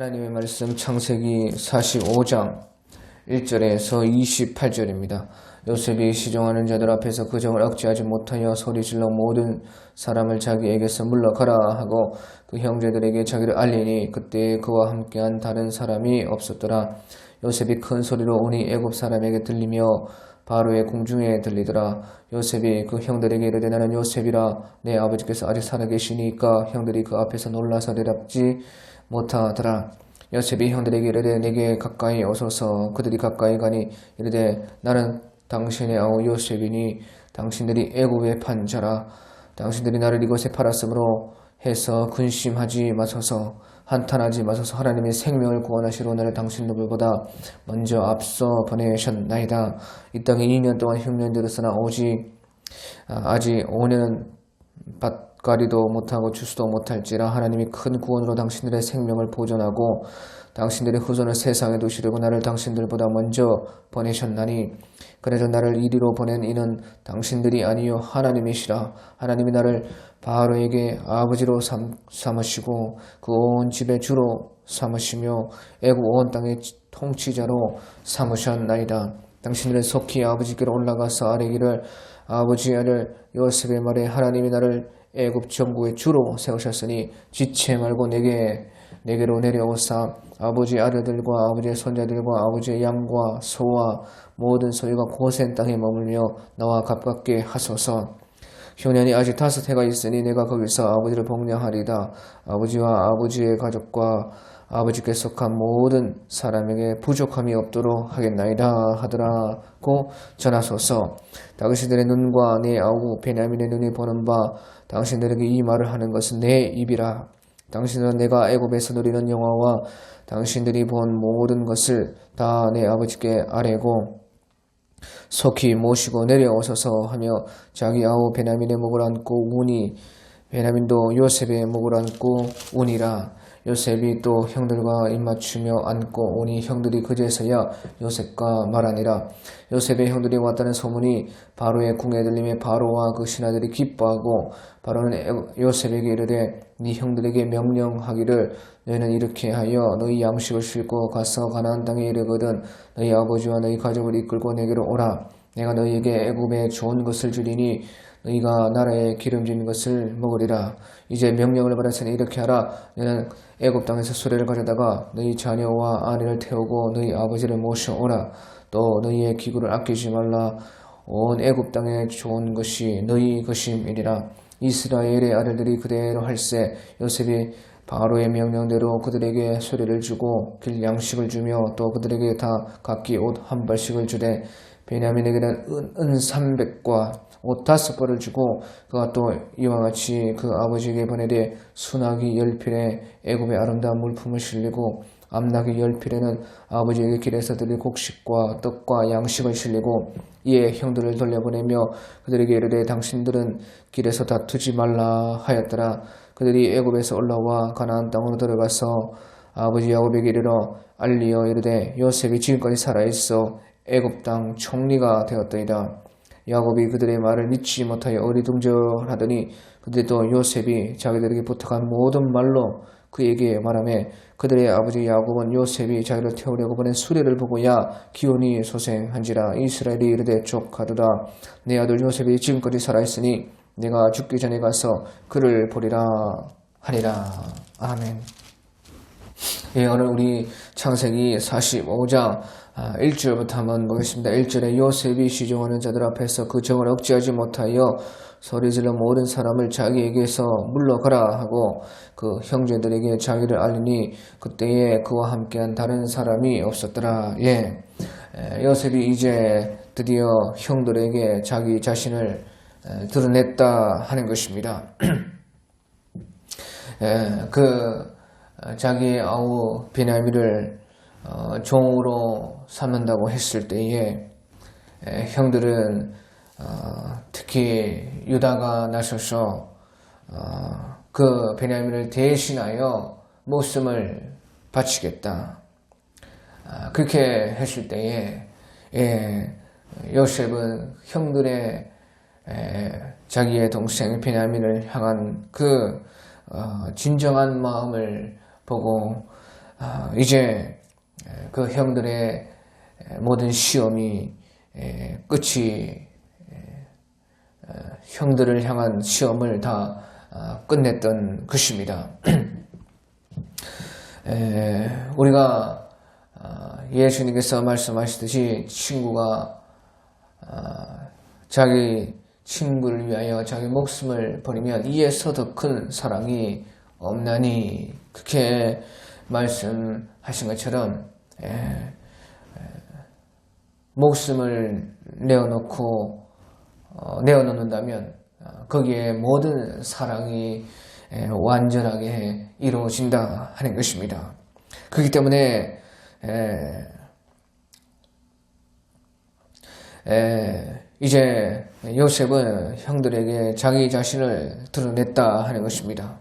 하나님의 말씀 창세기 45장 1절에서 28절입니다. 요셉이 시종하는 자들 앞에서 그 정을 억제하지 못하여 소리질러 모든 사람을 자기에게서 물러가라 하고 그 형제들에게 자기를 알리니 그때 그와 함께한 다른 사람이 없었더라. 요셉이 큰 소리로 오니 애굽 사람에게 들리며 바로의 궁중에 들리더라. 요셉이 그 형들에게 이르되 나는 요셉이라. 내 아버지께서 아직 살아계시니까 형들이 그 앞에서 놀라서 대답지 못하더라. 요셉이 형들에게 이르되 내게 가까이 오소서. 그들이 가까이 가니 이르되 나는 당신의 아우 요셉이니 당신들이 애굽에 판 자라. 당신들이 나를 이곳에 팔았으므로 해서 근심하지 마소서. 한탄하지 마소서. 하나님의 생명을 구원하시러 나를 당신들보다 먼저 앞서 보내셨나이다. 이 땅에 2년 동안 흉년 들었으나 아직 5년은 밭가리도 못하고 추수도 못할지라. 하나님이 큰 구원으로 당신들의 생명을 보존하고 당신들의 후손을 세상에 두시려고 나를 당신들보다 먼저 보내셨나니 그래서 나를 이리로 보낸 이는 당신들이 아니요 하나님이시라. 하나님이 나를 바로에게 아버지로 삼으시고 그 온 집의 주로 삼으시며 애굽 온 땅의 통치자로 삼으셨나이다. 당신들은 속히 아버지께로 올라가서 아뢰기를 아버지 아들 요셉의 말에 하나님이 나를 애굽 전국의 주로 세우셨으니 지체 말고 내게로 내려오사 아버지 아들들과 아버지의 손자들과 아버지의 양과 소와 모든 소유가 고센 땅에 머물며 나와 가깝게 하소서. 효년이 아직 5해가 있으니 내가 거기서 아버지를 복량하리다. 아버지와 아버지의 가족과 아버지께 속한 모든 사람에게 부족함이 없도록 하겠나이다 하더라고 전하소서. 당신들의 눈과 내 아우 베냐민의 눈이 보는 바 당신들에게 이 말을 하는 것은 내 입이라. 당신들은 내가 애굽에서 누리는 영화와 당신들이 본 모든 것을 다 내 아버지께 아뢰고 속히 모시고 내려오소서 하며 자기 아우 베냐민의 목을 안고 우니 베냐민도 요셉의 목을 안고 우니라. 요셉이 또 형들과 입맞추며 안고 오니 형들이 그제서야 요셉과 말하니라. 요셉의 형들이 왔다는 소문이 바로의 궁에 들림에 바로와 그 신하들이 기뻐하고 바로는 요셉에게 이르되 네 형들에게 명령하기를 너희는 이렇게 하여 너희 양식을 싣고 가서 가나안 땅에 이르거든 너희 아버지와 너희 가족을 이끌고 내게로 오라. 내가 너희에게 애굽에 좋은 것을 주리니 너희가 나라에 기름진 것을 먹으리라. 이제 명령을 받았으니 이렇게 하라. 너는 애굽 땅에서 수레를 가져다가 너희 자녀와 아내를 태우고 너희 아버지를 모셔오라. 또 너희의 기구를 아끼지 말라. 온 애굽 땅에 좋은 것이 너희 것임이니라. 이스라엘의 아들들이 그대로 할세. 요셉이 바로의 명령대로 그들에게 수레를 주고 길 양식을 주며 또 그들에게 다 각기 옷 한 벌씩을 주되 베냐민에게는 은 300과 옷 5벌을 주고 그가 또 이와 같이 그 아버지에게 보내되 순하기 10필에 애굽의 아름다운 물품을 실리고 암나기 10필에는 아버지에게 길에서 드릴 곡식과 떡과 양식을 실리고 이에 형들을 돌려보내며 그들에게 이르되 당신들은 길에서 다투지 말라 하였더라. 그들이 애굽에서 올라와 가나안 땅으로 들어가서 아버지 야곱에게 이르러 알리어 이르되 요셉이 지금까지 살아있어 애굽 땅 총리가 되었더이다. 야곱이 그들의 말을 믿지 못하여 어리둥절하더니 그들도 요셉이 자기들에게 부탁한 모든 말로 그에게 말하며 그들의 아버지 야곱은 요셉이 자기를 태우려고 보낸 수레를 보고 야 기온이 소생한지라. 이스라엘이 이르되 족하도다. 내 아들 요셉이 지금까지 살아있으니 내가 죽기 전에 가서 그를 보리라 하니라. 아멘. 예, 오늘 우리 창세기 45장 1절부터 한번 보겠습니다. 1절에 요셉이 시종하는 자들 앞에서 그 정을 억제하지 못하여 소리질러 모든 사람을 자기에게서 물러가라 하고 그 형제들에게 자기를 알리니 그때에 그와 함께한 다른 사람이 없었더라. 예, 요셉이 이제 드디어 형들에게 자기 자신을 드러냈다 하는 것입니다. 자기의 아우 베냐민을 종으로 삼는다고 했을 때에 형들은 특히 유다가 나서서 그 베냐민을 대신하여 목숨을 바치겠다. 그렇게 했을 때에 요셉은 형들의 자기의 동생 베냐민을 향한 그 진정한 마음을 보고 이제 그 형들의 모든 시험이 끝이 형들을 향한 시험을 다 끝냈던 것입니다. 우리가 예수님께서 말씀하시듯이 친구가 자기 친구를 위하여 자기 목숨을 버리면 이에서 더 큰 사랑이 없나니, 그렇게 말씀하신 것처럼 목숨을 내어놓는다면 거기에 모든 사랑이 완전하게 이루어진다 하는 것입니다. 그렇기 때문에 이제 요셉은 형들에게 자기 자신을 드러냈다 하는 것입니다.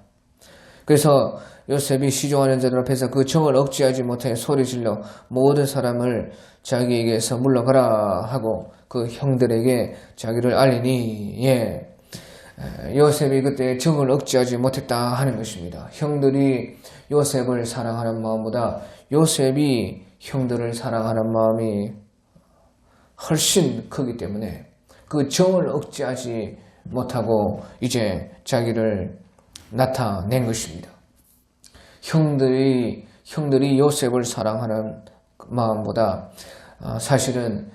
그래서 요셉이 시종하는 자들 앞에서 그 정을 억제하지 못하여 소리질러 모든 사람을 자기에게서 물러가라 하고 그 형들에게 자기를 알리니, 요셉이 그때 정을 억제하지 못했다 하는 것입니다. 형들이 요셉을 사랑하는 마음보다 요셉이 형들을 사랑하는 마음이 훨씬 크기 때문에 그 정을 억제하지 못하고 이제 자기를 나타낸 것입니다. 형들이 요셉을 사랑하는 마음보다 사실은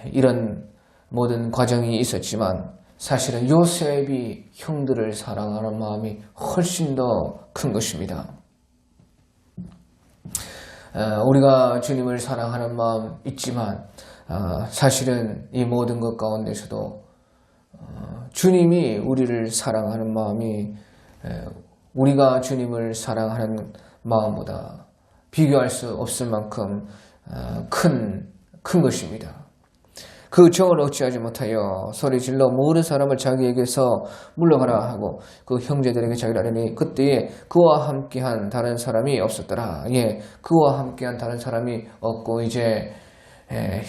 이런 모든 과정이 있었지만 사실은 요셉이 형들을 사랑하는 마음이 훨씬 더 큰 것입니다. 우리가 주님을 사랑하는 마음 있지만 사실은 이 모든 것 가운데서도 주님이 우리를 사랑하는 마음이 우리가 주님을 사랑하는 마음보다 비교할 수 없을 만큼 큰 것입니다. 그 정을 억제하지 못하여 소리질러 모든 사람을 자기에게서 물러가라 하고 그 형제들에게 자기를 알리니 그때에 그와 함께한 다른 사람이 없었더라. 그와 함께한 다른 사람이 없고 이제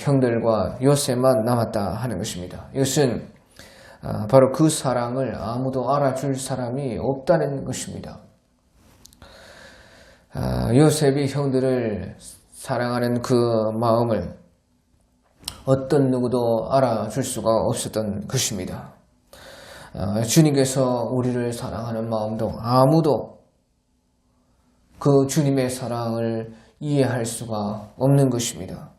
형들과 요셉만 남았다 하는 것입니다. 이것은 바로 그 사랑을 아무도 알아줄 사람이 없다는 것입니다. 요셉이 형들을 사랑하는 그 마음을 어떤 누구도 알아줄 수가 없었던 것입니다. 주님께서 우리를 사랑하는 마음도 아무도 그 주님의 사랑을 이해할 수가 없는 것입니다.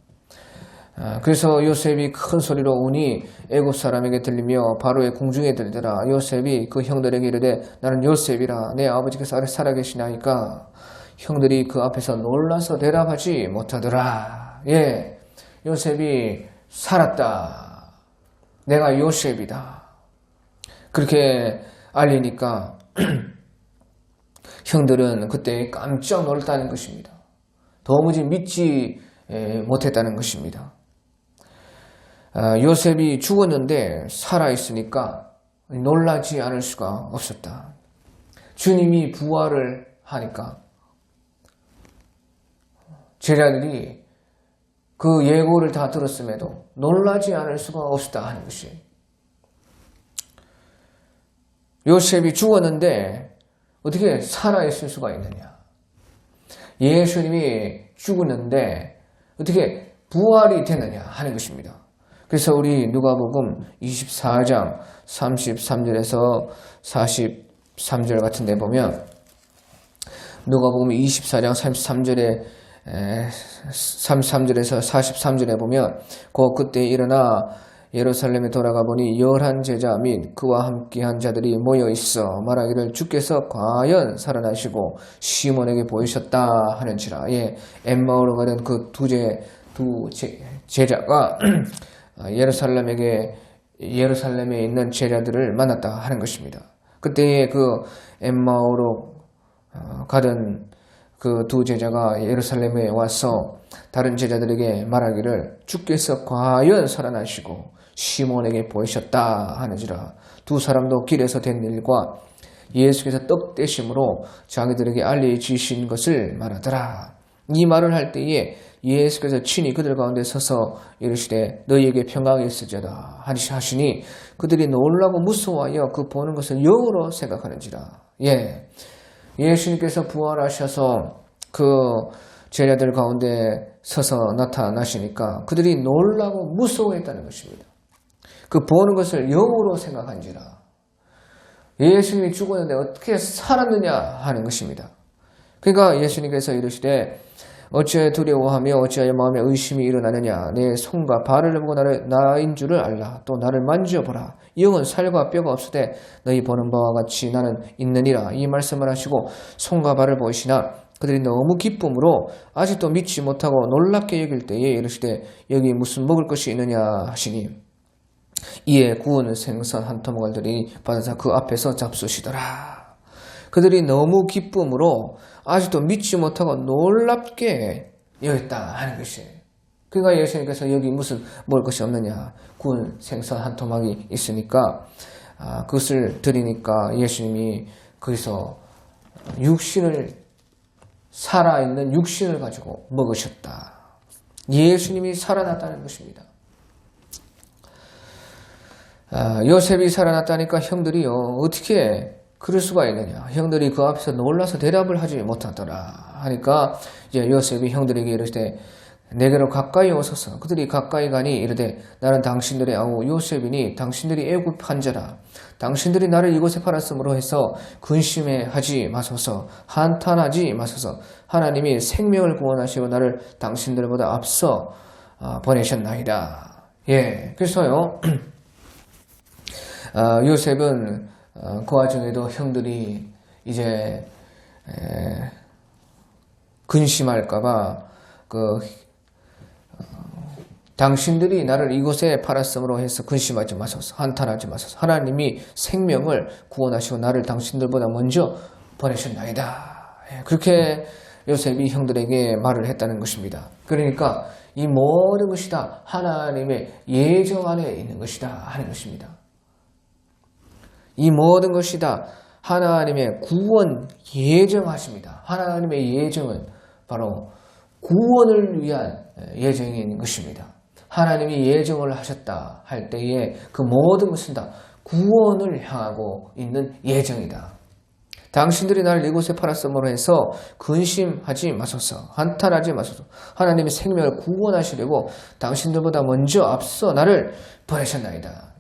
그래서 요셉이 큰 소리로 우니 애굽 사람에게 들리며 바로의 궁중에 들더라. 요셉이 그 형들에게 이르되 나는 요셉이라 내 아버지께서 살아계시나이까. 형들이 그 앞에서 놀라서 대답하지 못하더라. 요셉이 살았다. 내가 요셉이다. 그렇게 알리니까 형들은 그때 깜짝 놀랐다는 것입니다. 도무지 믿지 못했다는 것입니다. 요셉이 죽었는데 살아있으니까 놀라지 않을 수가 없었다. 주님이 부활을 하니까 제자들이 그 예고를 다 들었음에도 놀라지 않을 수가 없었다 하는 것이, 요셉이 죽었는데 어떻게 살아있을 수가 있느냐, 예수님이 죽었는데 어떻게 부활이 되느냐 하는 것입니다. 그래서 우리 누가복음 24장 33절에서 43절 같은 데 보면, 누가복음 24장 33절에서 43절에 보면 그때 일어나 예루살렘에 돌아가 보니 11 제자 및 그와 함께한 자들이 모여 있어 말하기를 주께서 과연 살아나시고 시몬에게 보이셨다 하는지라. 엠마오로 가던 그 두 제자가 예루살렘에 있는 제자들을 만났다 하는 것입니다. 그때에 그 엠마오로 가던 그 두 제자가 예루살렘에 와서 다른 제자들에게 말하기를 주께서 과연 살아나시고 시몬에게 보이셨다 하는지라. 두 사람도 길에서 된 일과 예수께서 떡 떼심으로 자기들에게 알려주신 것을 말하더라. 이 말을 할 때에 예수께서 친히 그들 가운데 서서 이르시되 너희에게 평강이 있을지어다 하시니 그들이 놀라고 무서워하여 그 보는 것을 영으로 생각하는지라. 예수님께서 부활하셔서 그 제자들 가운데 서서 나타나시니까 그들이 놀라고 무서워했다는 것입니다. 그 보는 것을 영으로 생각한지라 예수님이 죽었는데 어떻게 살았느냐 하는 것입니다. 그러니까 예수님께서 이르시되 어찌하여 두려워하며 어찌하여 마음에 의심이 일어나느냐. 내 손과 발을 보고 나인 줄을 알라. 또 나를 만져보라. 영은 살과 뼈가 없으되 너희 보는 바와 같이 나는 있느니라. 이 말씀을 하시고 손과 발을 보이시나 그들이 너무 기쁨으로 아직도 믿지 못하고 놀랍게 여길 때에 이르시되 여기 무슨 먹을 것이 있느냐 하시니 이에 구운 생선 한 토막을 들이 받아서 그 앞에서 잡수시더라. 그들이 너무 기쁨으로 아직도 믿지 못하고 놀랍게 여겼다 하는 것이에요. 그러니까 예수님께서 여기 무슨 먹을 것이 없느냐. 구운 생선 한 토막이 있으니까 그것을 드리니까 예수님이 거기서 살아있는 육신을 가지고 먹으셨다. 예수님이 살아났다는 것입니다. 요셉이 살아났다니까 형들이요 어떻게 그럴 수가 있느냐. 형들이 그 앞에서 놀라서 대답을 하지 못하더라 하니까 이제 요셉이 형들에게 이르되 내게로 가까이 오소서. 그들이 가까이 가니 이르되 나는 당신들의 아우 요셉이니 당신들이 애굽한 자라. 당신들이 나를 이곳에 팔았으므로 해서 근심해하지 마소서. 한탄하지 마소서. 하나님이 생명을 구원하시고 나를 당신들보다 앞서 보내셨나이다. 그래서요 요셉은 그 와중에도 형들이 이제 근심할까봐 당신들이 나를 이곳에 팔았으므로 해서 근심하지 마소서. 한탄하지 마소서. 하나님이 생명을 구원하시고 나를 당신들보다 먼저 보내셨나이다. 그렇게 요셉이 형들에게 말을 했다는 것입니다. 그러니까 이 모든 것이 다 하나님의 예정 안에 있는 것이다 하는 것입니다. 이 모든 것이 다 하나님의 구원 예정하십니다. 하나님의 예정은 바로 구원을 위한 예정이 있는 것입니다. 하나님이 예정을 하셨다 할 때에 그 모든 것은 다 구원을 향하고 있는 예정이다. 당신들이 나를 이곳에 팔았으므로 해서 근심하지 마소서. 한탄하지 마소서. 하나님이 생명을 구원하시려고 당신들보다 먼저 앞서 나를 보내셨나이다.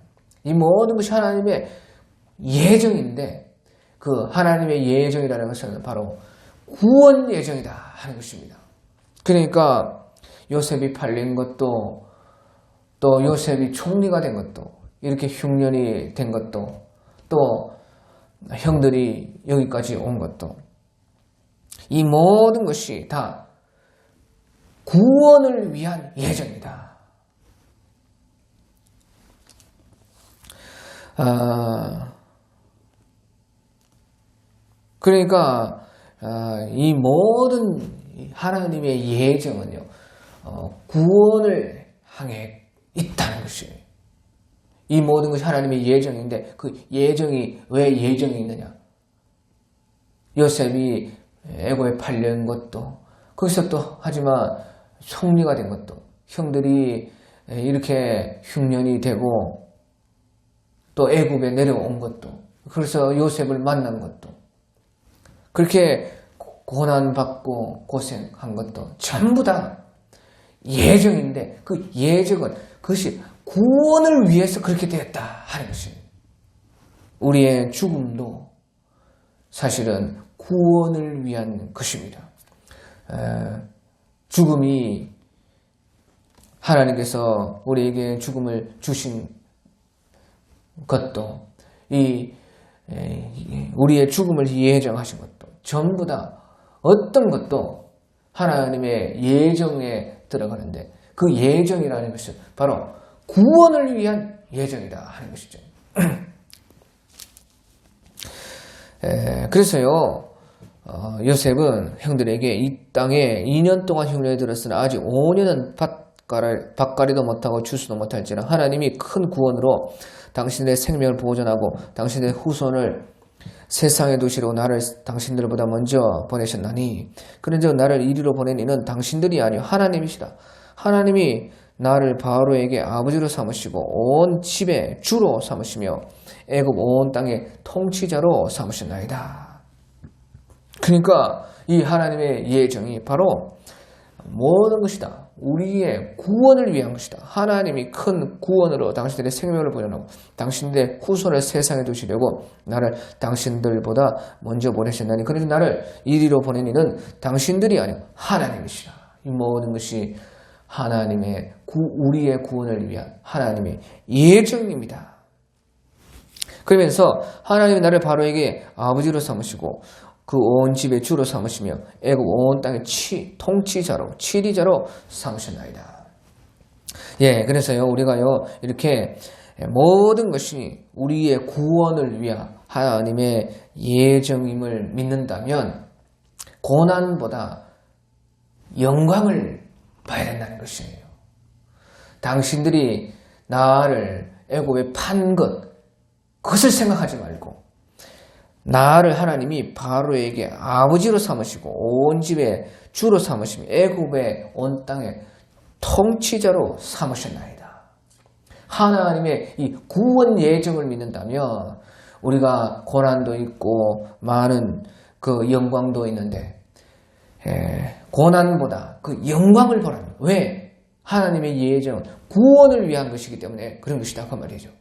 이 모든 것이 하나님의 예정인데 그 하나님의 예정이라는 것은 바로 구원 예정이다 하는 것입니다. 그러니까 요셉이 팔린 것도 또 요셉이 총리가 된 것도 이렇게 흉년이 된 것도 또 형들이 여기까지 온 것도 이 모든 것이 다 구원을 위한 예정이다. 그러니까 이 모든 하나님의 예정은요 구원을 향해 있다는 것이에요. 이 모든 것이 하나님의 예정인데 그 예정이 왜 예정이 있느냐. 요셉이 애고에 팔린 것도 거기서 또 하지만 총리가 된 것도 형들이 이렇게 흉년이 되고 또 애굽에 내려온 것도 그래서 요셉을 만난 것도 그렇게 고난받고 고생한 것도 전부 다 예정인데 그 예정은 그것이 구원을 위해서 그렇게 되었다 하는 것입니다. 우리의 죽음도 사실은 구원을 위한 것입니다. 죽음이 하나님께서 우리에게 죽음을 주신 것도 우리의 죽음을 예정하신 것도 전부 다 어떤 것도 하나님의 예정에 들어가는데 그 예정이라는 것은 바로 구원을 위한 예정이다 하는 것이죠. 그래서요 요셉은 형들에게 이 땅에 2년 동안 흉년에 들었으나 아직 5년은 밭가리도 못하고 추수도 못할지라 하나님이 큰 구원으로 당신들의 생명을 보존하고 당신들의 후손을 세상에 두시러 나를 당신들보다 먼저 보내셨나니 그런즉 나를 이리로 보낸 이는 당신들이 아니요 하나님이시다. 하나님이 나를 바로에게 아버지로 삼으시고 온 집의 주로 삼으시며 애굽 온 땅의 통치자로 삼으셨나이다. 그러니까 이 하나님의 예정이 바로 모든 것이 다 우리의 구원을 위한 것이다. 하나님이 큰 구원으로 당신들의 생명을 보내놓고 당신들의 후손을 세상에 두시려고 나를 당신들보다 먼저 보내셨나니 그래서 나를 이리로 보낸 이는 당신들이 아니고 하나님이시라. 이 모든 것이 하나님의 우리의 구원을 위한 하나님의 예정입니다. 그러면서 하나님이 나를 바로에게 아버지로 삼으시고 그 온 집의 주로 삼으시며 애국 온 땅의 통치자로 치리자로 삼으셨나이다. 예, 그래서요 우리가요 이렇게 모든 것이 우리의 구원을 위한 하나님의 예정임을 믿는다면 고난보다 영광을 봐야 된다는 것이에요. 당신들이 나를 애굽에 판 그것을 생각하지 말고 나를 하나님이 바로에게 아버지로 삼으시고 온 집의 주로 삼으시며 애굽의 온 땅의 통치자로 삼으셨나이다. 하나님의 이 구원 예정을 믿는다면 우리가 고난도 있고 많은 그 영광도 있는데 고난보다 그 영광을 보라는 거예요. 왜? 하나님의 예정은 구원을 위한 것이기 때문에 그런 것이다 그 말이죠.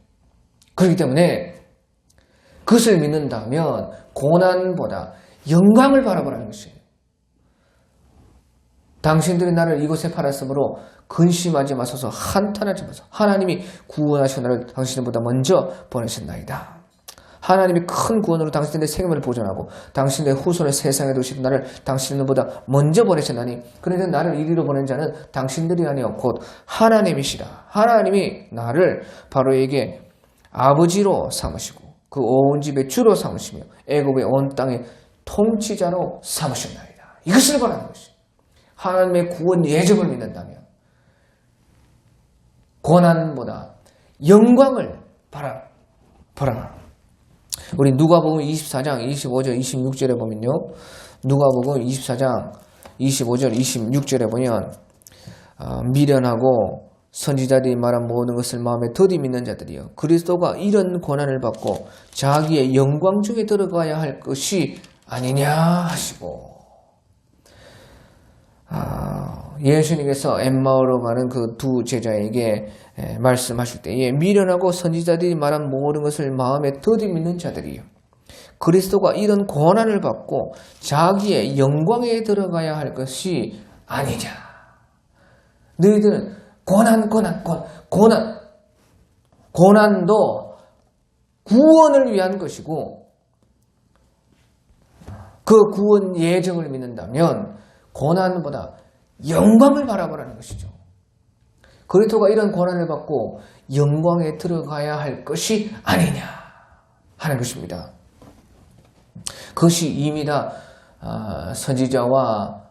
그렇기 때문에 그것을 믿는다면 고난보다 영광을 바라보라는 것이에요. 당신들이 나를 이곳에 팔았으므로 근심하지 마소서 한탄하지 마소서 하나님이 구원하신 나를 당신들보다 먼저 보내셨나이다. 하나님이 큰 구원으로 당신들의 생명을 보존하고 당신들의 후손을 세상에 두시고 나를 당신들보다 먼저 보내셨나니 그런데 나를 이리로 보낸 자는 당신들이 아니요 곧 하나님이시라. 하나님이 나를 바로에게 아버지로 삼으시고 그 온 집의 주로 삼으시며 애굽의 온 땅의 통치자로 삼으셨나이다. 이것을 바라는 것이 하나님의 구원 예정을 믿는다면 고난보다 영광을 바라라. 우리 누가복음 24장 25절 26절에 보면요. 누가복음 24장 25절 26절에 보면 미련하고 선지자들이 말한 모든 것을 마음에 더디 믿는 자들이요 그리스도가 이런 고난을 받고 자기의 영광 중에 들어가야 할 것이 아니냐 하시고 예수님께서 엠마오로 가는 그 두 제자에게 말씀하실 때에 미련하고 선지자들이 말한 모든 것을 마음에 더디 믿는 자들이요 그리스도가 이런 고난을 받고 자기의 영광에 들어가야 할 것이 아니냐. 너희들은 고난도 구원을 위한 것이고 그 구원 예정을 믿는다면 고난보다 영광을 바라보라는 것이죠. 그리스도가 이런 고난을 받고 영광에 들어가야 할 것이 아니냐 하는 것입니다. 그것이 이미 다 선지자와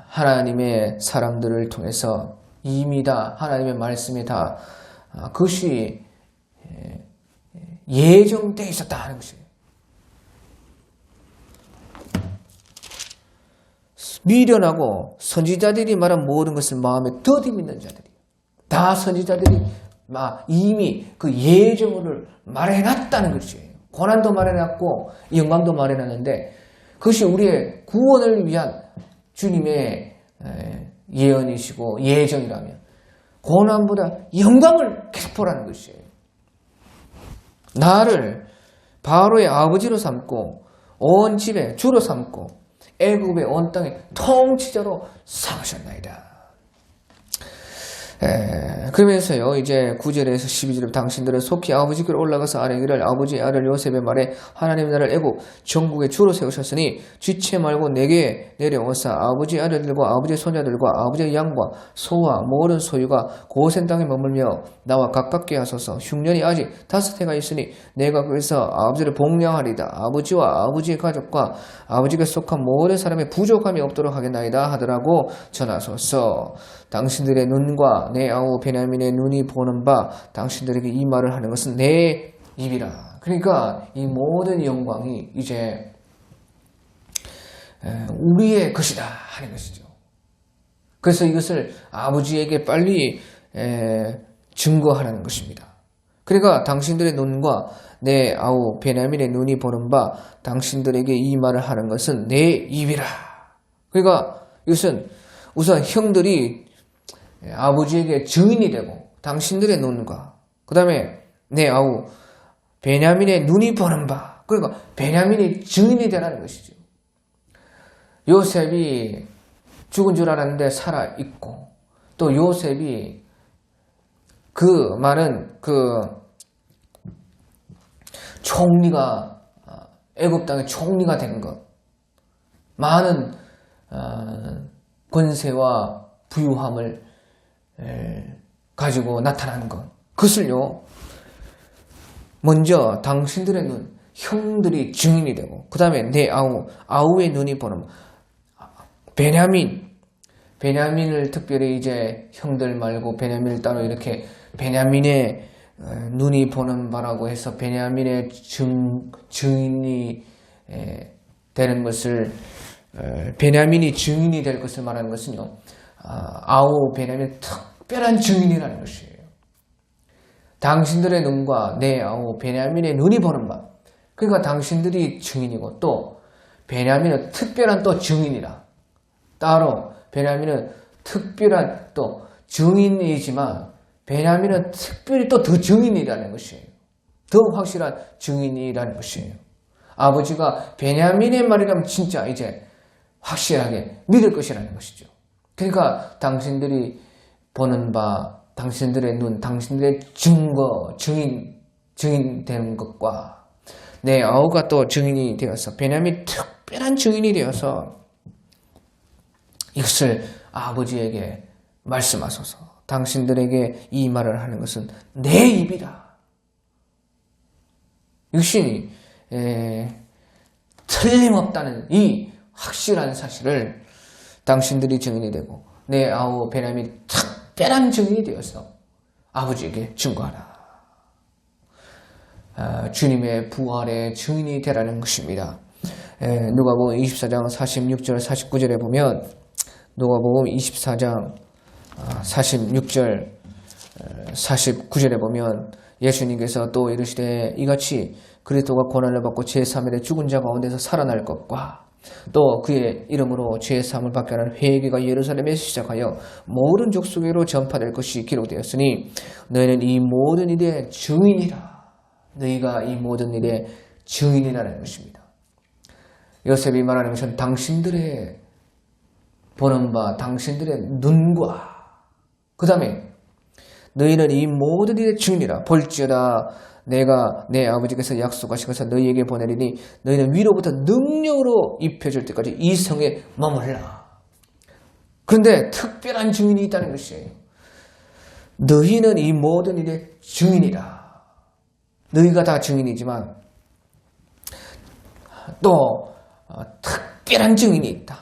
하나님의 사람들을 통해서 이미 다 하나님의 말씀이 다 그것이 예정되어 있었다 하는 것이에요. 미련하고 선지자들이 말한 모든 것을 마음에 더디 믿는 자들이 다 선지자들이 이미 그 예정을 말해놨다는 것이에요. 고난도 말해놨고 영광도 말해놨는데 그것이 우리의 구원을 위한 주님의 예언이시고 예정이라면 고난보다 영광을 계속 보라는 것이에요. 나를 바로의 아버지로 삼고 온 집의 주로 삼고 애굽의 온 땅의 통치자로 삼으셨나이다. 그러면서요 이제 9절에서 12절에 당신들은 속히 아버지께로 올라가서 아뢰기를 아버지의 아들 요셉의 말에 하나님 나를 애굽 전국의 주로 세우셨으니 지체 말고 내게 내려오사 아버지의 아들들과 아버지의 손자들과 아버지의 양과 소와 모든 소유가 고센 땅에 머물며 나와 가깝게 하소서. 흉년이 아직 5해가 있으니 내가 거기서 아버지를 복량하리다. 아버지와 아버지의 가족과 아버지가 속한 모든 사람의 부족함이 없도록 하겠나이다 하더라고 전하소서. 당신들의 눈과 내 아우 베냐민의 눈이 보는 바 당신들에게 이 말을 하는 것은 내 입이라. 그러니까 이 모든 영광이 이제 우리의 것이다 하는 것이죠. 그래서 이것을 아버지에게 빨리 증거하라는 것입니다. 그러니까 당신들의 눈과 내 아우 베냐민의 눈이 보는 바 당신들에게 이 말을 하는 것은 내 입이라. 그러니까 이것은 우선 형들이 아버지에게 증인이 되고 당신들의 눈과 그 다음에 내 아우 베냐민의 눈이 보는 바, 그러니까 베냐민이 증인이 되라는 것이죠. 요셉이 죽은 줄 알았는데 살아있고 또 요셉이 그 많은 총리가 애굽 땅의 총리가 된 것, 많은 권세와 부유함을 가지고 나타난 것, 그것을요 먼저 당신들의 눈, 형들이 증인이 되고 그 다음에 내 아우의 눈이 보는 베냐민을 특별히 이제 형들 말고 베냐민을 따로 이렇게 베냐민의 눈이 보는 바라고 해서 베냐민의 증인이 되는 것을 베냐민이 증인이 될 것을 말하는 것은요, 아우 베냐민 특별한 증인이라는 것이에요. 당신들의 눈과 내 아우 베냐민의 눈이 보는 바, 그러니까 당신들이 증인이고 또 베냐민은 특별한 또 증인이라. 따로 베냐민은 특별한 또 증인이지만 베냐민은 특별히 또 더 증인이라는 것이에요. 더 확실한 증인이라는 것이에요. 아버지가 베냐민의 말이라면 진짜 이제 확실하게 믿을 것이라는 것이죠. 그러니까 당신들이 보는 바, 당신들의 눈, 당신들의 증거, 증인되는 것과 내 아우가 또 증인이 되어서 베냐민이 특별한 증인이 되어서 이것을 아버지에게 말씀하소서. 당신들에게 이 말을 하는 것은 내 입이다. 이것이 틀림없다는 이 확실한 사실을 당신들이 증인이 되고 내 아우 베냐민이 특별한 증인이 되어서 아버지에게 증거하라. 주님의 부활의 증인이 되라는 것입니다. 누가복음 24장 46절 49절에 보면 누가복음 24장 46절 49절에 보면 예수님께서 또 이르시되 이같이 그리스도가 고난을 받고 제3일에 죽은 자 가운데서 살아날 것과 또 그의 이름으로 제3을 받게 하는 회개가 예루살렘에서 시작하여 모든 족속으로 전파될 것이 기록되었으니 너희는 이 모든 일의 증인이라. 너희가 이 모든 일의 증인이라는 것입니다. 요셉이 말하는 것은 당신들의 보는 바, 당신들의 눈과 그 다음에 너희는 이 모든 일의 증인이라. 볼지어다 내가 내 아버지께서 약속하신 것을 너희에게 보내리니 너희는 위로부터 능력으로 입혀질 때까지 이 성에 머물라. 그런데 특별한 증인이 있다는 것이에요. 너희는 이 모든 일의 증인이라. 너희가 다 증인이지만 또 특별한 증인이 있다.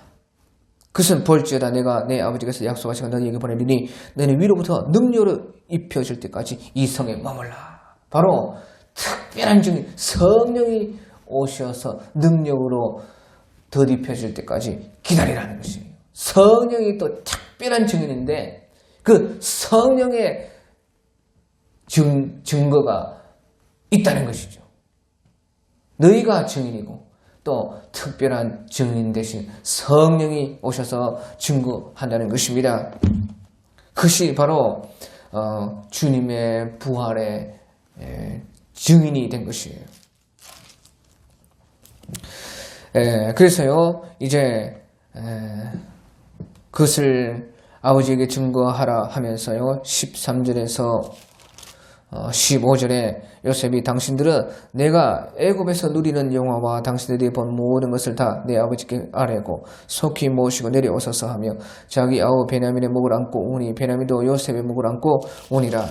그것은 볼지어다 내가 내 아버지께서 약속하신 것을 너희에게 보내리니 너희는 위로부터 능력으로 입혀질 때까지 이 성에 머물라. 바로 특별한 증인, 성령이 오셔서 능력으로 덧입혀질 때까지 기다리라는 것이에요. 성령이 또 특별한 증인인데 그 성령의 증거가 있다는 것이죠. 너희가 증인이고 또 특별한 증인 대신 성령이 오셔서 증거한다는 것입니다. 그것이 바로 주님의 부활의 증인이 된 것이에요. 그래서요 이제 그것을 아버지에게 증거하라 하면서요 13절에서 15절에 요셉이 당신들은 내가 애굽에서 누리는 영화와 당신들이 본 모든 것을 다 내 아버지께 아뢰고 속히 모시고 내려오소서 하며 자기 아우 베냐민의 목을 안고 오니 베냐민도 요셉의 목을 안고 오니라.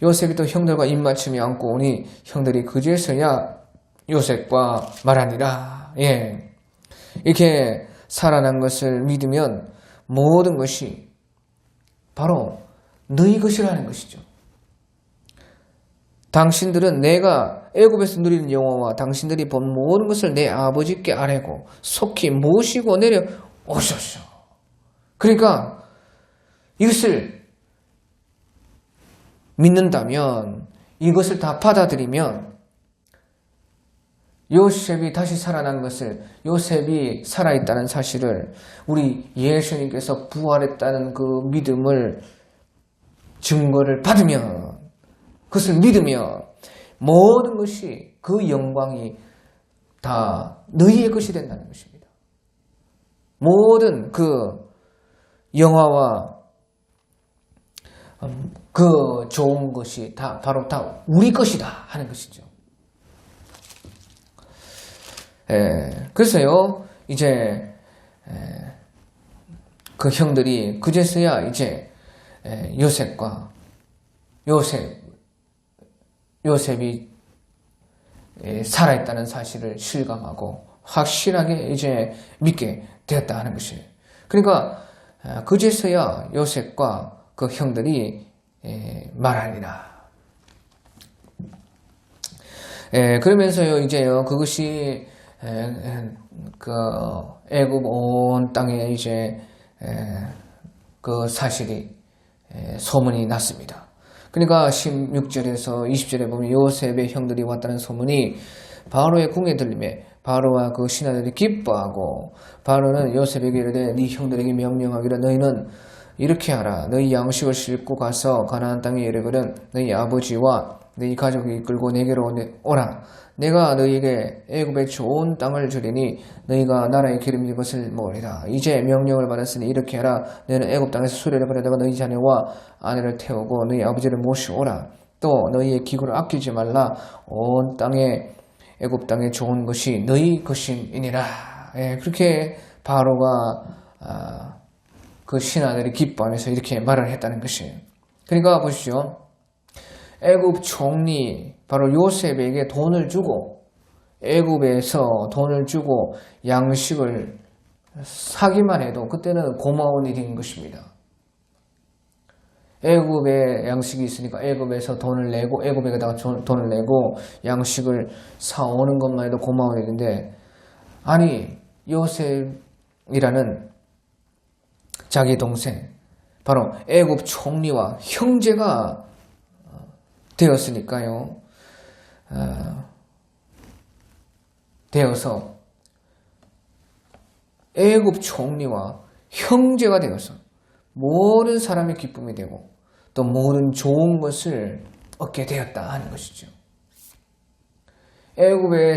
요셉이 또 형들과 입맞춤이 안고 오니 형들이 그제서야 요셉과 말하니라. 이렇게 살아난 것을 믿으면 모든 것이 바로 너희 것이라는 것이죠. 당신들은 내가 애굽에서 누리는 영화와 당신들이 본 모든 것을 내 아버지께 아뢰고 속히 모시고 내려오셨소. 그러니까 이것을 믿는다면, 이것을 다 받아들이면 요셉이 다시 살아난 것을, 요셉이 살아있다는 사실을, 우리 예수님께서 부활했다는 그 믿음을, 증거를 받으면, 그것을 믿으면 모든 것이, 그 영광이 다 너희의 것이 된다는 것입니다. 모든 그 영화와 그 좋은 것이 다 바로 다 우리 것이다 하는 것이죠. 그래서요, 이제 그 형들이 그제서야 이제 요셉이 살아있다는 사실을 실감하고 확실하게 이제 믿게 되었다 하는 것이에요. 그러니까 그제서야 요셉과 그 형들이 말하니라. 그러면서요, 이제요, 그것이 그 애굽 온 땅에 이제 그 사실이 소문이 났습니다. 그러니까 16절에서 20절에 보면 요셉의 형들이 왔다는 소문이 바로의 궁에 들림에 바로와 그 신하들이 기뻐하고, 바로는 요셉에게 이르되 네 형들에게 명령하기를 너희는 이렇게 하라. 너희 양식을 싣고 가서 가나안 땅에 이르거든 너희 아버지와 너희 가족을 이끌고 내게로 오라. 내가 너희에게 애굽의 좋은 땅을 주리니 너희가 나라의 기름진 것을 먹으리라. 이제 명령을 받았으니 이렇게 하라. 너희는 애굽 땅에서 수레를 버려다가 너희 자녀와 아내를 태우고 너희 아버지를 모시오라. 또 너희의 기구를 아끼지 말라. 온 땅에 애굽 땅에 좋은 것이 너희 것임이니라. 그렇게 바로가 그 신하들이 기뻐하면서 이렇게 말을 했다는 것이에요. 그러니까 보십시오. 애굽 총리 바로 요셉에게 돈을 주고, 애굽에서 돈을 주고 양식을 사기만 해도 그때는 고마운 일인 것입니다. 애굽에 양식이 있으니까 애굽에서 돈을 내고, 애굽에다가 돈을 내고 양식을 사오는 것만 해도 고마운 일인데, 아니 요셉이라는 자기 동생, 바로 애굽 총리와 형제가 되었으니까요. 되어서 애굽 총리와 형제가 되어서 모든 사람의 기쁨이 되고 또 모든 좋은 것을 얻게 되었다 하는 것이죠. 애굽에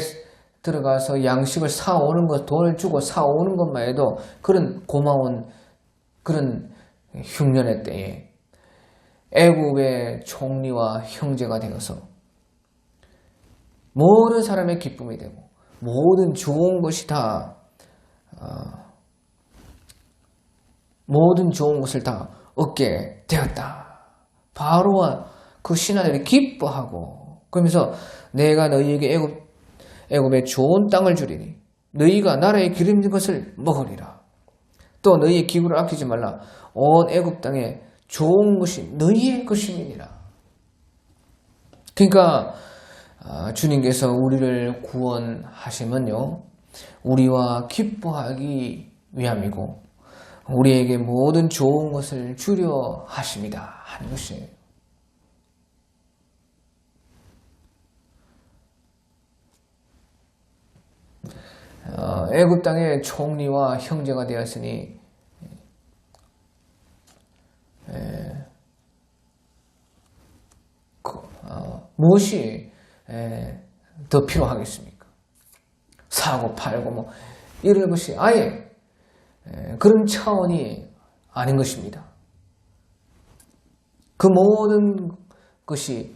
들어가서 양식을 사오는 것, 돈을 주고 사오는 것만 해도 그런 고마운 그런 흉년의 때에 애굽의 총리와 형제가 되어서 모든 사람의 기쁨이 되고 모든 좋은 것이 다 모든 좋은 것을 다 얻게 되었다. 바로와 그 신하들이 기뻐하고, 그러면서 내가 너희에게 애굽의 좋은 땅을 주리니 너희가 나라의 기름진 것을 먹으리라. 또 너희의 기구를 아끼지 말라. 온 애굽 땅에 좋은 것이 너희의 것임이니라. 그러니까 주님께서 우리를 구원하시면요, 우리와 기뻐하기 위함이고 우리에게 모든 좋은 것을 주려 하십니다 하는 것이에요. 애굽 땅의 총리와 형제가 되었으니 무엇이 더 필요하겠습니까? 사고 팔고 뭐 이런 것이 아예 그런 차원이 아닌 것입니다. 그 모든 것이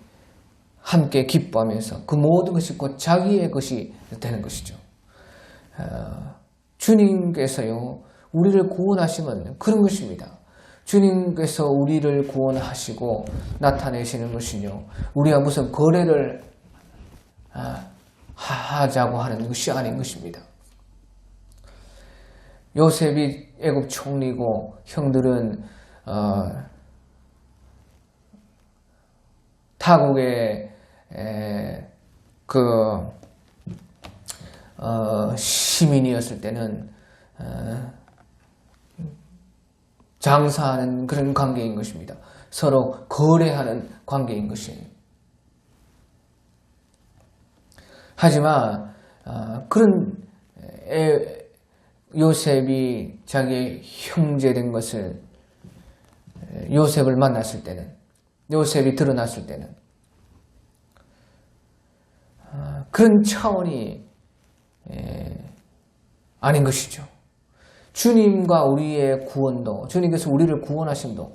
함께 기뻐하면서 그 모든 것이 곧 자기의 것이 되는 것이죠. 주님께서요, 우리를 구원하시면 그런 것입니다. 주님께서 우리를 구원하시고 나타내시는 것은요, 우리가 무슨 거래를 하자고 하는 것이 아닌 것입니다. 요셉이 애굽 총리고 형들은 타국의 시민이었을 때는 장사하는 그런 관계인 것입니다. 서로 거래하는 관계인 것이에요. 하지만 그런 요셉이 자기의 형제된 것을 요셉을 만났을 때는, 요셉이 드러났을 때는 그런 차원이 아닌 것이죠. 주님과 우리의 구원도, 주님께서 우리를 구원하심도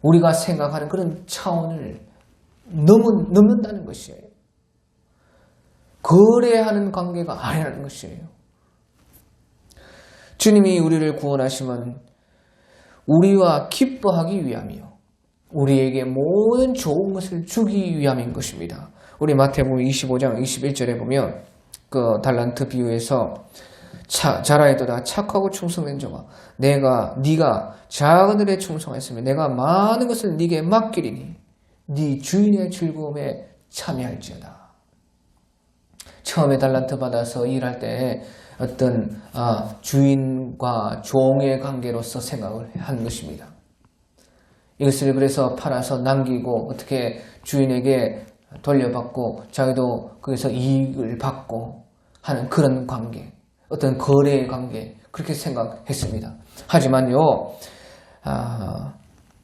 우리가 생각하는 그런 차원을 넘는다는 것이에요. 거래하는 관계가 아니라는 것이에요. 주님이 우리를 구원하시면 우리와 기뻐하기 위함이요, 우리에게 모든 좋은 것을 주기 위함인 것입니다. 우리 마태복음 25장 21절에 보면 그 달란트 비유에서 자라에도다 착하고 충성된 자가 네가 작은 일에 충성했으면 내가 많은 것을 네게 맡기리니 네 주인의 즐거움에 참여할지어다. 처음에 달란트 받아서 일할 때 어떤 주인과 종의 관계로서 생각을 한 것입니다. 이것을 그래서 팔아서 남기고 어떻게 주인에게 돌려받고 자기도 거기서 이익을 받고 하는 그런 관계, 어떤 거래의 관계, 그렇게 생각했습니다. 하지만요,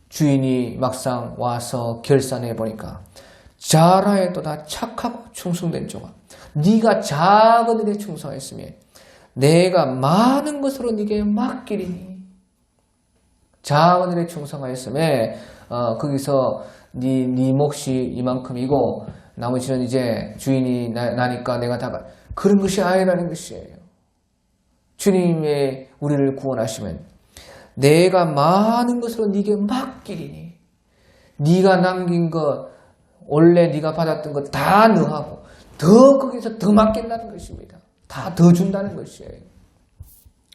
주인이 막상 와서 결산해 보니까 자라에도다 착하고 충성된 자가 네가 작은 일에 충성했으면 내가 많은 것으로 네게 맡기리니. 작은 일에 충성하였으면 거기서 네 몫이 이만큼이고 나머지는 이제 주인이 나니까 내가 다 그런 것이 아니라는 것이에요. 주님의 우리를 구원하시면 내가 많은 것으로 네게 맡기리니 네가 남긴 것, 원래 네가 받았던 것 다 너하고 더 거기서 더 맡긴다는 것입니다. 다 더 준다는 것이에요.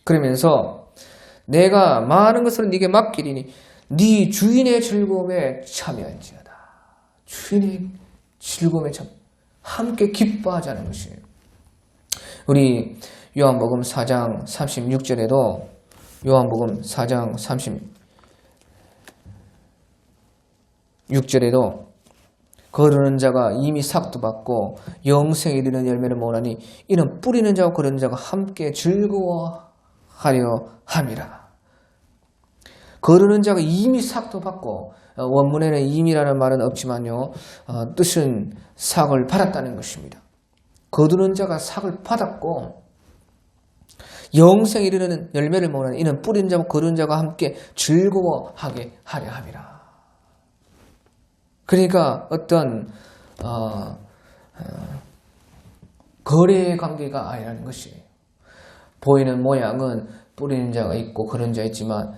그러면서 내가 많은 것을 네게 맡기리니 네 주인의 즐거움에 참여할지어다. 주인의 즐거움에 함께 기뻐하자는 것이에요. 우리 요한복음 4장 36절에도 요한복음 4장 36절에도 거르는 자가 이미 삭도 받고 영생에 이르는 열매를 모으나니 이는 뿌리는 자와 거르는 자가 함께 즐거워하려 함이라. 거르는 자가 이미 삭도 받고, 원문에는 이미라는 말은 없지만요, 뜻은 삭을 받았다는 것입니다. 거두는 자가 삭을 받았고 영생에 이르는 열매를 모으나니 이는 뿌리는 자와 거르는 자가 함께 즐거워하게 하려 함이라. 그러니까 어떤 거래의 관계가 아니라는 것이에요. 보이는 모양은 뿌리는 자가 있고 거르는 자가 있지만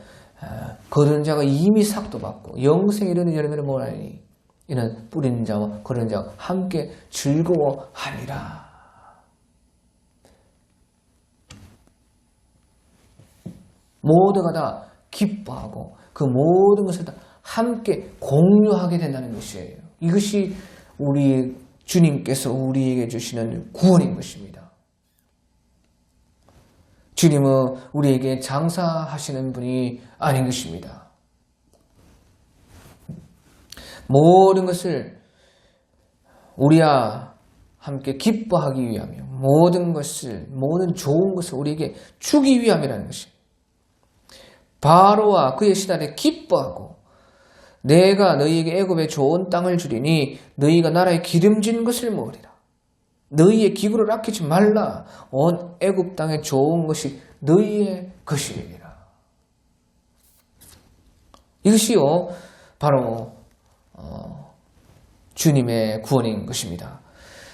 거르는 자가 이미 삭도 받고 영생에 이르는 열매를 모으나니 이는 뿌리는 자와 거르는 자가 함께 즐거워하리라. 모두가 다 기뻐하고 그 모든 것을 다 함께 공유하게 된다는 것이에요. 이것이 우리 주님께서 우리에게 주시는 구원인 것입니다. 주님은 우리에게 장사하시는 분이 아닌 것입니다. 모든 것을 우리와 함께 기뻐하기 위하며 모든 좋은 것을 우리에게 주기 위함이라는 것입니다. 바로와 그의 신하들이 기뻐하고 내가 너희에게 애굽의 좋은 땅을 주리니 너희가 나라에 기름진 것을 먹으리라. 너희의 기구를 아끼지 말라. 온 애굽 땅에 좋은 것이 너희의 것이니라. 이것이요 바로 주님의 구원인 것입니다.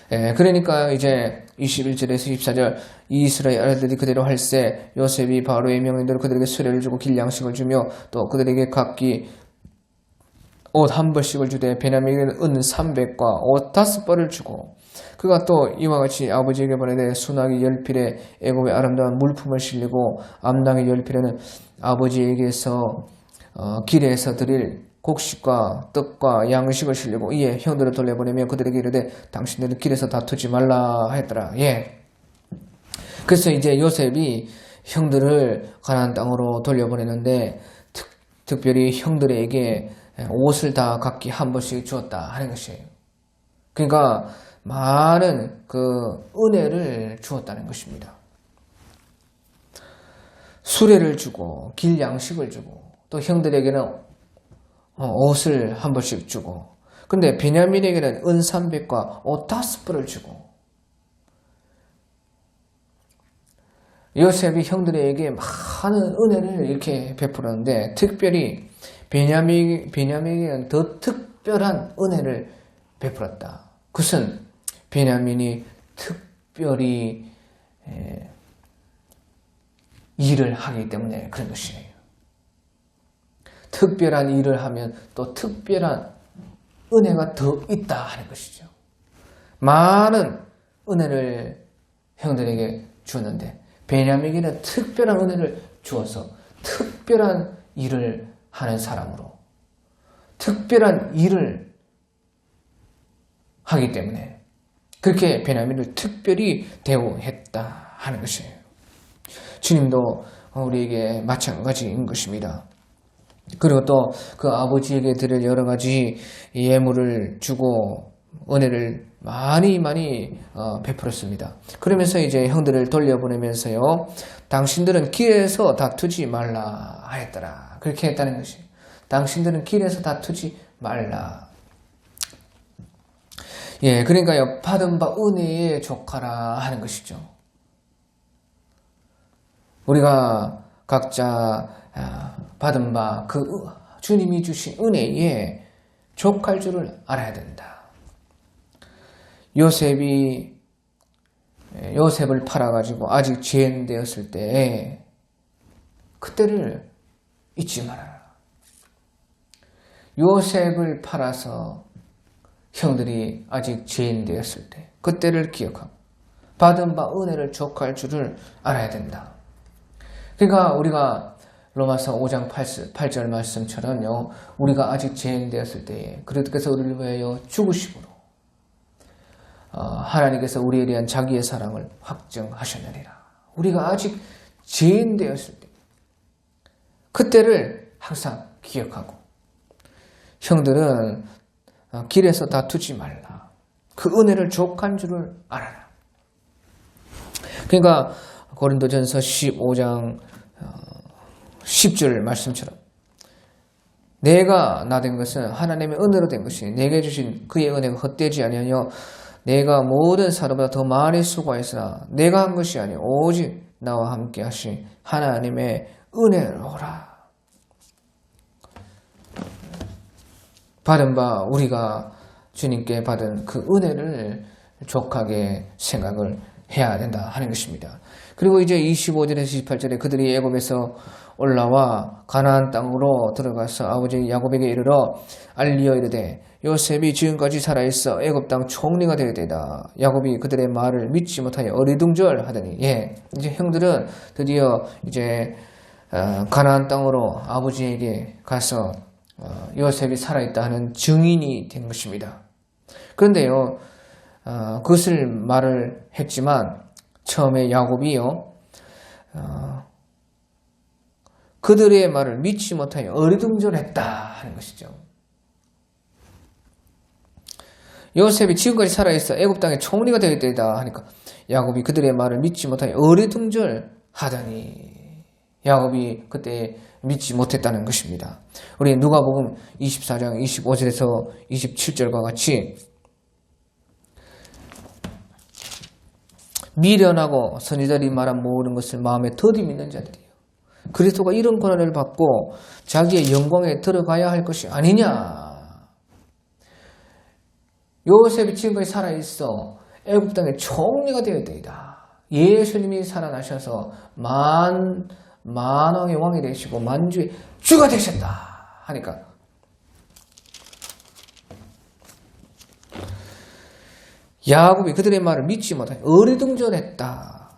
그러니까 이제 21절에서 24절 이스라엘 아들들이 그대로 할세 요셉이 바로의 명령대로 그들에게 수레를 주고 길양식을 주며 또 그들에게 각기 옷 한 벌씩을 주되 베냐민에게는 은 300과 옷 5벌을 주고 그가 또 이와 같이 아버지에게 보내되 순하기 10필에 애굽의 아름다운 물품을 실리고 암낭의 10필에는 아버지에게서 길에서 드릴 곡식과 떡과 양식을 실리고 이에 형들을 돌려보내며 그들에게 이르되 당신들은 길에서 다투지 말라 했더라. 그래서 이제 요셉이 형들을 가나안 땅으로 돌려보내는데 특별히 형들에게 옷을 다 각기 한 벌씩 주었다 하는 것이에요. 그러니까 많은 그 은혜를 주었다는 것입니다. 수레를 주고 길 양식을 주고 또 형들에게는 옷을 한 벌씩 주고, 근데 베냐민에게는 은 300과 옷 5벌을 주고, 요셉이 형들에게 많은 은혜를 이렇게 베풀었는데 특별히 베냐민에게는 더 특별한 은혜를 베풀었다. 그것은 베냐민이 특별히 일을 하기 때문에 그런 것이에요. 특별한 일을 하면 또 특별한 은혜가 더 있다 하는 것이죠. 많은 은혜를 형들에게 주었는데 베냐민에게는 특별한 은혜를 주어서 특별한 일을 하는 사람으로, 특별한 일을 하기 때문에 그렇게 베냐민을 특별히 대우했다 하는 것이에요. 주님도 우리에게 마찬가지인 것입니다. 그리고 또 그 아버지에게 드릴 여러 가지 예물을 주고 은혜를 많이 베풀었습니다. 그러면서 이제 형들을 돌려보내면서요, 당신들은 길에서 다투지 말라 하였더라. 그렇게 했다는 것이, 당신들은 길에서 다투지 말라. 예, 그러니까요, 받은 바 은혜에 족하라 하는 것이죠. 우리가 각자 받은 바 그 주님이 주신 은혜에 족할 줄을 알아야 된다. 요셉을 팔아가지고 아직 죄인되었을 때 그때를 잊지 말아라. 요셉을 팔아서 형들이 아직 죄인되었을 때 그때를 기억하고 받은 바 은혜를 족할 줄을 알아야 된다. 그러니까 우리가 로마서 5장 8절 말씀처럼요, 우리가 아직 죄인 되었을 때에 그리스도께서 우리를 위하여 죽으심으로 하나님께서 우리에 대한 자기의 사랑을 확증하셨느니라. 우리가 아직 죄인 되었을 때 그때를 항상 기억하고, 형들은 길에서 다투지 말라. 그 은혜를 족한 줄을 알아라. 그러니까 고린도전서 15장 10절 말씀처럼 내가 나 된 것은 하나님의 은혜로 된 것이니 내게 주신 그의 은혜가 헛되지 아니하여 내가 모든 사람보다 더 많이 수고하였으나 내가 한 것이 아니오 오직 나와 함께 하신 하나님의 은혜로라. 받은 바 우리가 주님께 받은 그 은혜를 족하게 생각을 해야 된다 하는 것입니다. 그리고 이제 25절에서 28절에 그들이 애굽에서 올라와 가나안 땅으로 들어가서 아버지 야곱에게 이르러 알리어 이르되 요셉이 지금까지 살아있어 애굽 땅 총리가 되었다. 야곱이 그들의 말을 믿지 못하여 어리둥절하더니, 이제 형들은 드디어 이제 가나안 땅으로 아버지에게 가서 요셉이 살아있다 하는 증인이 된 것입니다. 그런데요, 그것을 말을 했지만 처음에 야곱이요, 그들의 말을 믿지 못하여 어리둥절했다 하는 것이죠. 요셉이 지금까지 살아있어 애굽 땅의 총리가 되었다 하니까 야곱이 그들의 말을 믿지 못하여 어리둥절하더니 야곱이 그때 믿지 못했다는 것입니다. 우리 누가복음 24장 25절에서 27절과 같이 미련하고 선지자들이 말한 모든 것을 마음에 더디 믿는 자들이요, 그리스도가 이런 고난을 받고 자기의 영광에 들어가야 할 것이 아니냐. 요셉이 지금까지 살아있어 애굽 땅의 총리가 되었다. 예수님이 살아나셔서 만왕의 왕이 되시고 만주의 주가 되셨다 하니까 야곱이 그들의 말을 믿지 못하여 어리둥절했다.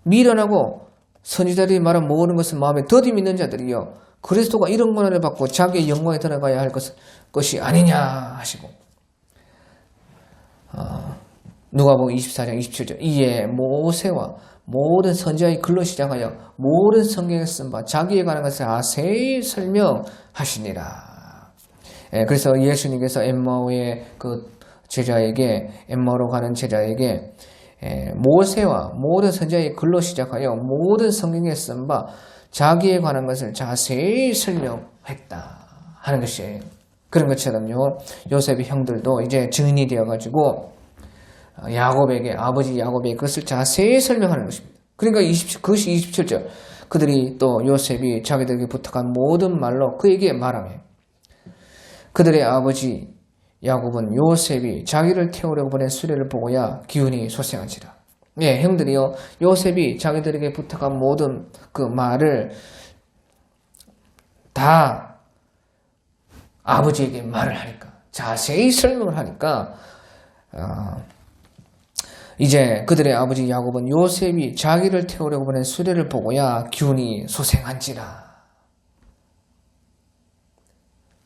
미련하고 선지자들이 말한 모든 것을 마음에 더디 믿는 자들이요, 그리스도가 이런 고난을 받고 자기의 영광에 들어가야 할 것이 아니냐 하시고, 누가복음 24장 27절 이에 모세와 모든 선지자의 글로 시작하여 모든 성경에 쓴 바 자기에 관한 것을 자세히 설명하시니라. 그래서 예수님께서 엠마오의 그 제자에게 엠마오로 가는 제자에게 모세와 모든 선지자의 글로 시작하여 모든 성경에 쓴 바 자기에 관한 것을 자세히 설명했다 하는 것이에요. 그런 것처럼요, 요셉의 형들도 이제 증인이 되어가지고 야곱에게, 아버지 야곱에게 그것을 자세히 설명하는 것입니다. 그러니까 그것이 27절. 그들이 또 요셉이 자기들에게 부탁한 모든 말로 그에게 말하며 그들의 아버지 야곱은 요셉이 자기를 태우려고 보낸 수레를 보고야 기운이 솟아한지라. 예, 형들이요, 요셉이 자기들에게 부탁한 모든 그 말을 다 아버지에게 말을 하니까, 자세히 설명을 하니까 이제 그들의 아버지 야곱은 요셉이 자기를 태우려고 보낸 수레를 보고야 기운이 솟아한지라.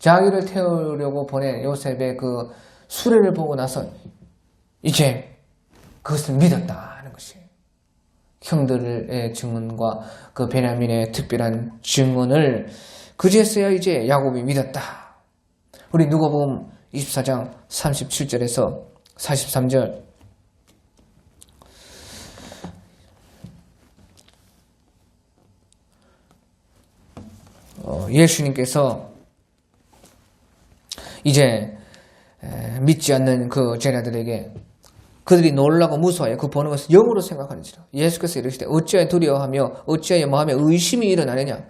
자기를 태우려고 보낸 요셉의 그 수레를 보고 나서 이제 그것을 믿었다 하는 것이에요. 형들의 증언과 그 베냐민의 특별한 증언을 그제서야 이제 야곱이 믿었다. 우리 누가복음 24장 37절에서 43절 예수님께서 이제 믿지 않는 그 제자들에게 그들이 놀라고 무서워해 그 보는 것을 영으로 생각하는지라. 예수께서 이르시되 어찌하여 두려워하며 어찌하여 마음에 의심이 일어나느냐.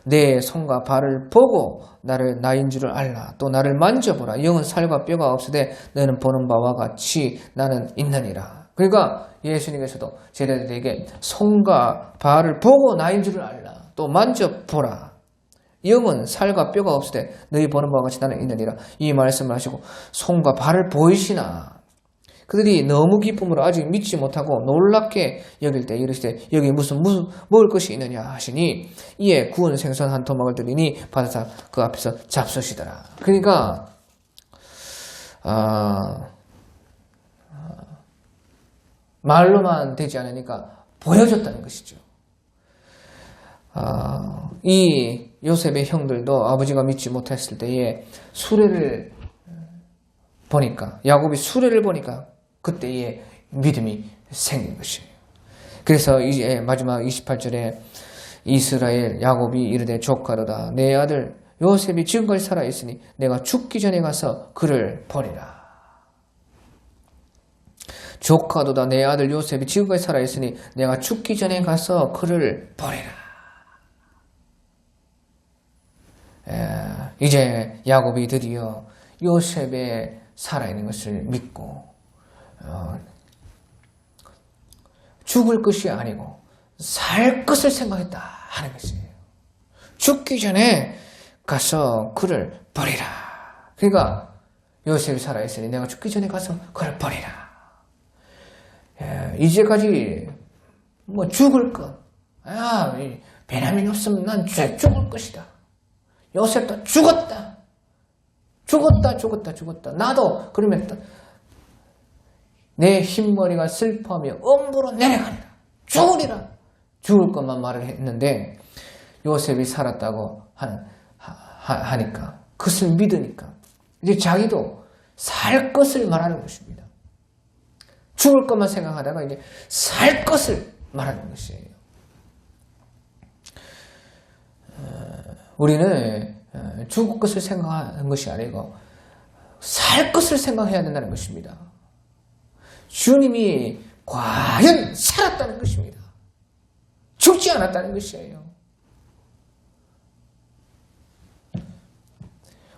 내 손과 발을 보고 나인 줄을 알라. 또 나를 만져보라. 영은 살과 뼈가 없으되 너는 보는 바와 같이 나는 있느니라. 그러니까 예수님께서도 제자들에게 손과 발을 보고 나인 줄을 알라. 또 만져보라. 영은 살과 뼈가 없으되 너희 보는 바와 같이 나는 있느니라. 이 말씀을 하시고 손과 발을 보이시나. 그들이 너무 기쁨으로 아직 믿지 못하고 놀랍게 여길 때 이르시되 여기 무슨 먹을 것이 있느냐 하시니 이에 구운 생선 한 토막을 드리니 받아서 그 앞에서 잡수시더라. 그러니까 말로만 되지 않으니까 보여줬다는 것이죠. 이 요셉의 형들도 아버지가 믿지 못했을 때에 수레를 보니까, 야곱이 수레를 보니까 그때에 믿음이 생긴 것이에요. 그래서 이제 마지막 28절에 이스라엘 야곱이 이르되 조카로다 내 아들 요셉이 지금까지 살아있으니 내가 죽기 전에 가서 그를 버리라. 조카도다 내 아들 요셉이 지금까지 살아있으니 내가 죽기 전에 가서 그를 버리라. 이제 야곱이 드디어 요셉의 살아있는 것을 믿고 죽을 것이 아니고 살 것을 생각했다 하는 것이에요. 죽기 전에 가서 그를 버리라. 그러니까 요셉이 살아있으니 내가 죽기 전에 가서 그를 버리라. 이제까지 뭐 죽을 것, 베냐민 없으면 난 죽을 것이다. 요셉도 죽었다. 나도 그러면 내 흰머리가 슬퍼하며 엄부로 내려가리라. 죽으리라. 죽을 것만 말을 했는데 요셉이 살았다고 하니까, 그것을 믿으니까 이제 자기도 살 것을 말하는 것입니다. 죽을 것만 생각하다가 이제 살 것을 말하는 것이에요. 우리는 죽을 것을 생각하는 것이 아니고 살 것을 생각해야 된다는 것입니다. 주님이 과연 살았다는 것입니다. 죽지 않았다는 것이에요.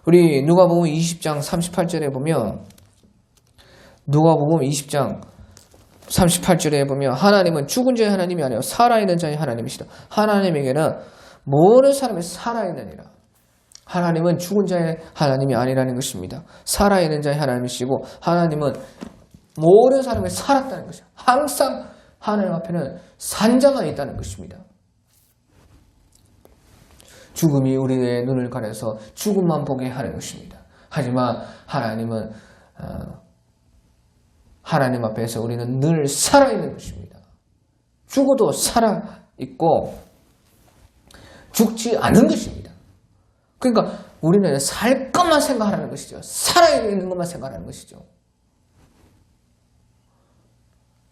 우리 누가복음 20장 38절에 보면, 누가복음 20장 38절에 보면 하나님은 죽은 자의 하나님이 아니요 살아있는 자의 하나님이시다. 하나님에게는 모든 사람이 살아있느니라. 하나님은 죽은 자의 하나님이 아니라는 것입니다. 살아있는 자의 하나님이시고 하나님은 모든 사람이 살았다는 것이죠. 항상 하나님 앞에는 산자만 있다는 것입니다. 죽음이 우리의 눈을 가려서 죽음만 보게 하는 것입니다. 하지만 하나님은 하나님 앞에서 우리는 늘 살아있는 것입니다. 죽어도 살아있고 죽지 않은 것입니다. 그러니까 우리는 살 것만 생각하는 것이죠. 살아있는 것만 생각하는 것이죠.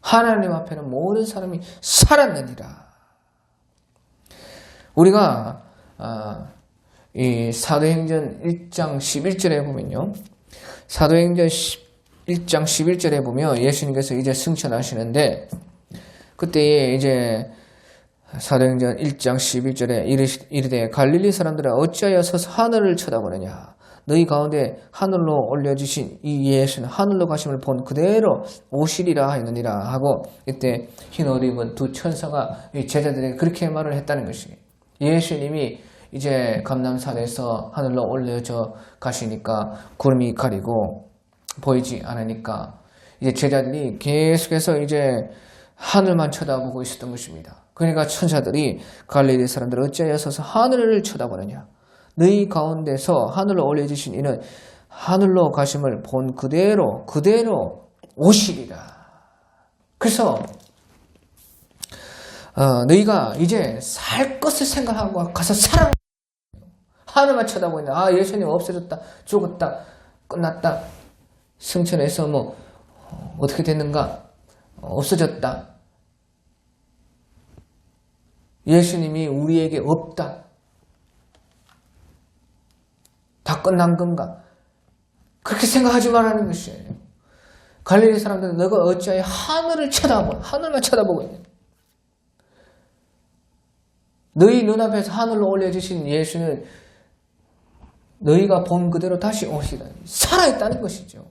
하나님 앞에는 모든 사람이 살았느니라. 우리가 이 사도행전 1장 11절에 보면요. 사도행전 1장 11절에 보면 예수님께서 이제 승천하시는데 그때 이제 사도행전 1장 11절에 이르되 갈릴리 사람들아 어찌하여 서서 하늘을 쳐다보느냐. 너희 가운데 하늘로 올려주신 이 예수는 하늘로 가심을 본 그대로 오시리라 하느니라 하고 이때 흰 옷 입은 두 천사가 이 제자들에게 그렇게 말을 했다는 것이 예수님이 이제 감람산에서 하늘로 올려져 가시니까 구름이 가리고 보이지 않으니까 이제 제자들이 계속해서 이제 하늘만 쳐다보고 있었던 것입니다. 그러니까 천사들이 갈릴리 사람들 어찌하여 서서 하늘을 쳐다보느냐. 너희 가운데서 하늘로 올려주신 이는 하늘로 가심을 본 그대로 오시리라. 그래서 너희가 이제 살 것을 생각하고 가서 살아. 하늘만 쳐다보는데 예수님 없어졌다, 죽었다, 끝났다, 승천해서 뭐 어떻게 됐는가, 없어졌다. 예수님이 우리에게 없다. 다 끝난 건가? 그렇게 생각하지 말라는 것이에요. 갈릴리 사람들은 너가 어찌하여 하늘만 쳐다보고 있냐. 너희 눈앞에서 하늘로 올려주신 예수는 너희가 본 그대로 다시 오시다. 살아있다는 것이죠.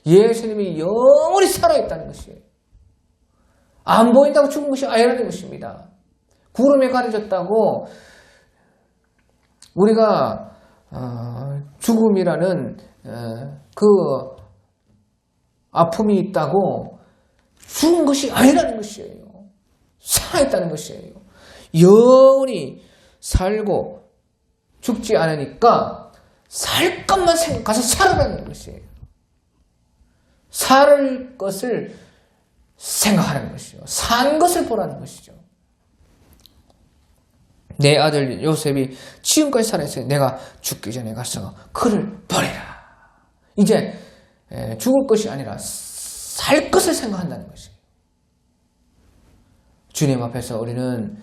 예수님이 영원히 살아있다는 것이에요. 안 보인다고 죽은 것이 아니라는 것입니다. 구름에 가려졌다고 우리가 죽음이라는 그 아픔이 있다고 죽은 것이 아니라는 것이에요. 살아있다는 것이에요. 영원히 살고 죽지 않으니까 살 것만 생각해서 살아가는 것이에요. 살 것을 생각하는 것이죠. 산 것을 보라는 것이죠. 내 아들 요셉이 지금까지 살아있어요. 내가 죽기 전에 가서 그를 버리라. 이제 죽을 것이 아니라 살 것을 생각한다는 것이에요. 주님 앞에서 우리는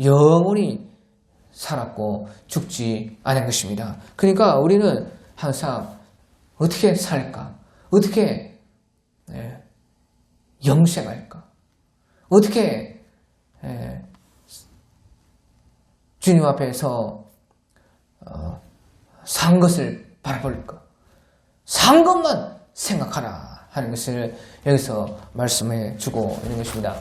영원히 살았고 죽지 않은 것입니다. 그러니까 우리는 항상 어떻게 살까? 어떻게 영생할까? 어떻게 주님 앞에서 산 것을 바라볼까? 산 것만 생각하라 하는 것을 여기서 말씀해 주고 있는 것입니다.